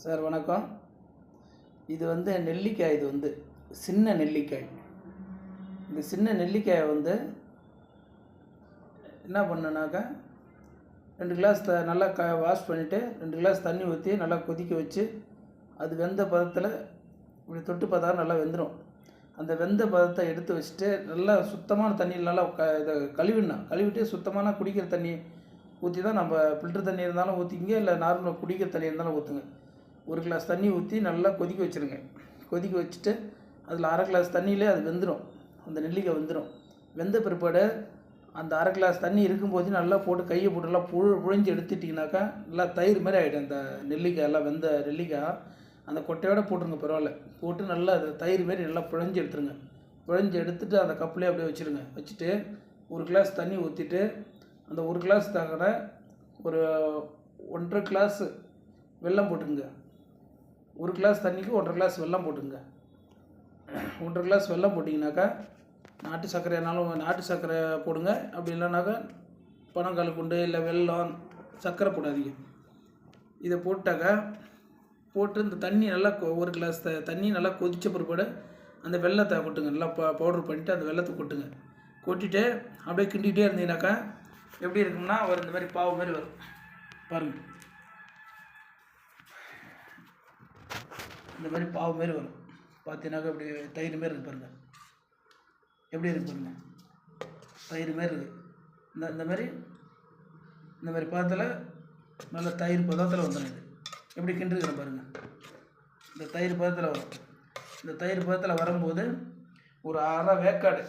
Sir வணக்கம். இது நெல்லிக்காய். இது சின்ன நெல்லிக்காய். இந்த சின்ன நெல்லிக்காயை என்ன பண்ணனாக்கா 2 கிளாஸ் நல்லா வாஷ் பண்ணிவிட்டு 2 கிளாஸ் தண்ணி ஊற்றி நல்லா கொதிக்க வச்சு அது வெந்த பதத்தில் இப்படி தொட்டு பார்த்தா நல்லா வெந்துடும். அந்த வெந்த பதத்தை எடுத்து வச்சுட்டு நல்லா சுத்தமான தண்ணியில் நல்லா இதை கழுவிட்டு சுத்தமான குடிக்கிற தண்ணி ஊற்றி தான் நம்ம ஃபில்டர் தண்ணி இருந்தாலும் ஊற்றிங்க, இல்லை நார்மலாக குடிக்கிற தண்ணி இருந்தாலும் ஊற்றுங்க. 1 கிளாஸ் தண்ணி ஊற்றி நல்லா கொதிக்க வச்சுருங்க. கொதிக்க வச்சுட்டு அதில் 1/2 கிளாஸ் தண்ணியிலே அது வெந்துடும். அந்த நெல்லிக்காய் வெந்துடும். வெந்த பிற்பாடு அந்த 1/2 கிளாஸ் தண்ணி இருக்கும்போது நல்லா போட்டு கையை போட்டு நல்லா புழிஞ்சு எடுத்துட்டிங்கனாக்கா நல்லா தயிர் மாதிரி ஆகிடும். அந்த நெல்லிக்காய் எல்லாம் வெந்த நெல்லிக்காய் அந்த கொட்டையோடு போட்டுருங்க, பரவாயில்ல. போட்டு நல்லா அது தயிர் மாரி நல்லா புழிஞ்சு எடுத்துருங்க. புழிஞ்சு எடுத்துகிட்டு அந்த கப்லேயே அப்படியே வச்சுருங்க. வச்சுட்டு 1 கிளாஸ் தண்ணி ஊற்றிட்டு அந்த 1 கிளாஸ் தவிர ஒரு 1.5 கிளாஸ் வெல்லம் போட்டுங்க. 1 கிளாஸ் தண்ணிக்கு 1.5 கிளாஸ் வெல்லம் போட்டுங்க. 1.5 கிளாஸ் வெல்லம் போட்டிங்கனாக்கா நாட்டு சர்க்கரைனாலும் நாட்டு சர்க்கரை போடுங்க. அப்படி இல்லைனாக்கா பனங்கல்கண்டு இல்லை வெல்லம், சர்க்கரை போடாதீங்க. இதை போட்டாக்கா போட்டு இந்த தண்ணி நல்லா 1 கிளாஸ் தண்ணி நல்லா கொதித்த பிற்பாடு அந்த வெல்லத்தை கொட்டுங்க. நல்லா பவுட்ரு பண்ணிவிட்டு அந்த வெல்லத்தை கொட்டுங்க. கொட்டிட்டு அப்படியே கிண்டிகிட்டே இருந்தீங்கனாக்கா எப்படி இருக்கும்னா இந்த மாதிரி பாவு மாதிரி வரும் பாருங்கள். இந்த மாதிரி பாவு மாரி வரும். பார்த்தீங்கன்னாக்கா இப்படி தயிர் மாரி இருக்குது பாருங்கள். எப்படி இருக்கு பாருங்கள், தயிர் மாரி இருக்குது. இந்த மாதிரி பதத்தில் நல்ல தயிர் பதத்தில் வந்துடும். இது எப்படி கிண்டிருக்கிறேன் பாருங்கள். இந்த தயிர் பதத்தில் வரும். இந்த தயிர் பதத்தில் வரும்போது ஒரு 1/2 வேக்காடு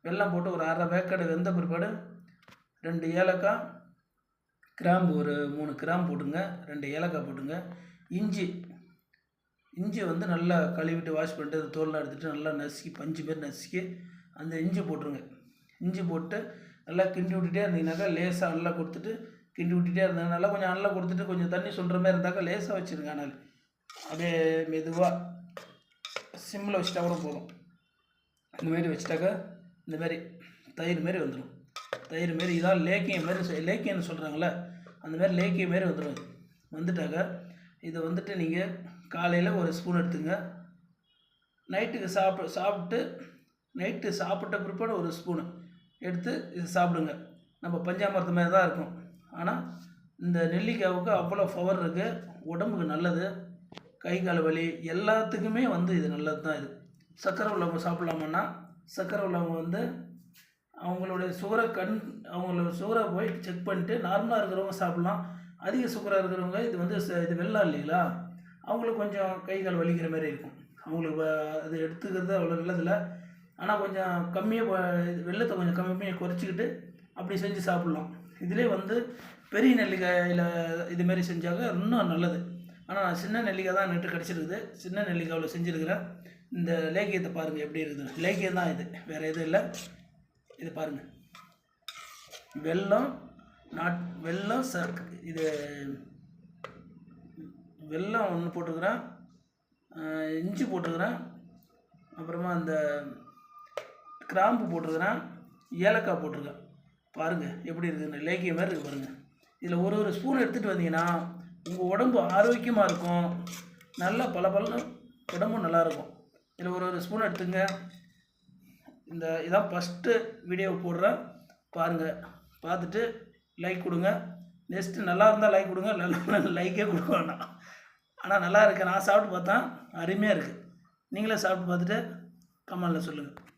வெல்லம் போட்டு ஒரு 1/2 வேக்காடு வெந்த பிற்பாடு 2 ஏலக்காய், கிராம்பு ஒரு 3 கிராம்பு போட்டுங்க. 2 ஏலக்காய் போட்டுங்க. இஞ்சி நல்லா கழுவிட்டு வாஷ் பண்ணிட்டு அது தோல்லாம் எடுத்துகிட்டு நல்லா நசுக்கி பஞ்சு மாரி நசுக்கி அந்த இஞ்சி போட்டுருங்க. இஞ்சி போட்டு நல்லா கிண்டி விட்டுட்டே இருந்தீங்கன்னாக்கா லேசாக நல்லா கொடுத்துட்டு கிண்டி விட்டுட்டே இருந்தாங்க. நல்லா கொஞ்சம் நல்லா கொடுத்துட்டு கொஞ்சம் தண்ணி சொல்கிற மாதிரி இருந்தாக்கா லேசாக வச்சுருங்க. ஆனால் அப்படியே மெதுவாக சிம்மில் வச்சுட்டா கூட போதும். இந்தமாரி வச்சுட்டாக்கா இந்தமாரி தயிர் மாரி வந்துடும். தயிர் மாரி இதான் லேக்கியம் மாரி, லேக்கியம்னு சொல்கிறாங்களே அந்தமாரி லேக்கியம் மாரி வந்துடும். வந்துட்டாக்கா இதை நீங்கள் காலையில் 1 ஸ்பூன் எடுத்துங்க. நைட்டுக்கு சாப்பிட்டு நைட்டு சாப்பிட்ட பிற்பாடு 1 ஸ்பூனு எடுத்து இது சாப்பிடுங்க. நம்ம பஞ்சாமிர்தம் மாதிரி தான் இருக்கும். ஆனால் இந்த நெல்லிக்காவுக்கு அவ்வளோ பவர் இருக்குது. உடம்புக்கு நல்லது. கை கால் வலி எல்லாத்துக்குமே இது நல்லது தான். இது சர்க்கரை உள்ளவங்க சாப்பிட்லாமன்னா சர்க்கரை உள்ளவங்க அவங்களுடைய அவங்களோட சுகரை போய் செக் பண்ணிட்டு நார்மலாக இருக்கிறவங்க சாப்பிட்லாம். அதிக சுகராக இருக்கிறவங்க இது வெல்லம் இல்லைங்களா, அவங்களுக்கு கொஞ்சம் கை கால் வலிக்கிற மாதிரி இருக்கும். அவங்களுக்கு அது எடுத்துக்கிறது அவ்வளோ நல்லதில்லை. ஆனால் கொஞ்சம் கம்மியாக வெல்லத்தை கொஞ்சம் கம்மியாக குறைச்சிக்கிட்டு அப்படி செஞ்சு சாப்பிட்லாம். இதிலே பெரிய நெல்லிக்காயில் இதுமாரி செஞ்சாங்க இன்னும் நல்லது. ஆனால் நான் சின்ன நெல்லிக்காய் தான் நெட்டு கிடச்சிருக்குது. சின்ன நெல்லிக்காவில் செஞ்சுருக்கிறேன். இந்த லேக்கியத்தை பாருங்கள் எப்படி இருக்குது. லேக்கியம் தான் இது, வேறு எதுவும் இல்லை. இது பாருங்கள், வெல்லம் இது வெல்லம் ஒன்று போட்டுக்கிறேன், இஞ்சி போட்டுக்கிறேன், அப்புறமா அந்த கிராம்பு போட்டுக்கிறேன், ஏலக்காய் போட்டிருக்கேன். பாருங்கள் எப்படி இருக்குதுன்னு, லேக்கிய மாதிரி இருக்குது பாருங்கள். இதில் ஒரு ஸ்பூன் எடுத்துகிட்டு வந்தீங்கன்னா உங்கள் உடம்பு ஆரோக்கியமாக இருக்கும். நல்லா பலன்னு உடம்பும் நல்லாயிருக்கும். இதில் ஒரு ஸ்பூன் எடுத்துங்க. இதான் ஃபஸ்ட்டு வீடியோ போடுறேன் பாருங்கள். பார்த்துட்டு லைக் கொடுங்க. நெக்ஸ்ட்டு நல்லா இருந்தால் லைக் கொடுங்க, நல்லா லைக்கே கொடுக்க வேண்டாம். ஆனால் நல்லா இருக்கு, நான் சாப்பிட்டு பார்த்தேன், அருமையாக இருக்குது. நீங்களே சாப்பிட்டு பார்த்துட்டு கமெண்டில் சொல்லுங்கள்.